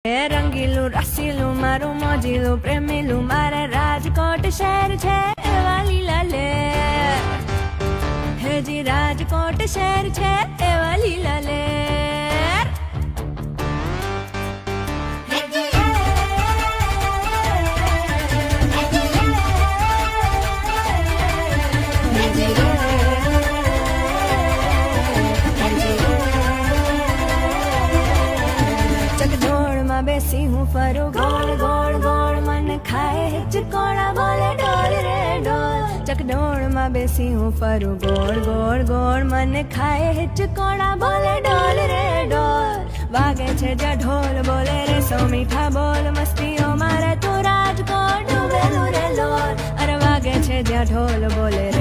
રંગીલું રસીલું મારું મોજીલું પ્રેમીલું મારે રાજકોટ શહેર છે એવા લીલા લેર હેજી રાજકોટ શહેર છે એવા લીલા લેર બેસી હું ફરું ગોળ ગોળ ગોળ મને ખાય હિચકોણા બોલે ડોલ રે ડોલ ચકડોળમાં બેસી હું ફરું ગોળ ગોળ ગોળ મને ખાય હિચકોણા બોલે ડોલ રે ડોલ વાગે છે જ્યાં ઢોલ બોલે રે સો મીઠા બોલ મસ્તીઓ મારે તું રાજકોટ ડૂબેલું રે લોલ અરે વાગે છે જ્યાં ઢોલ બોલે રે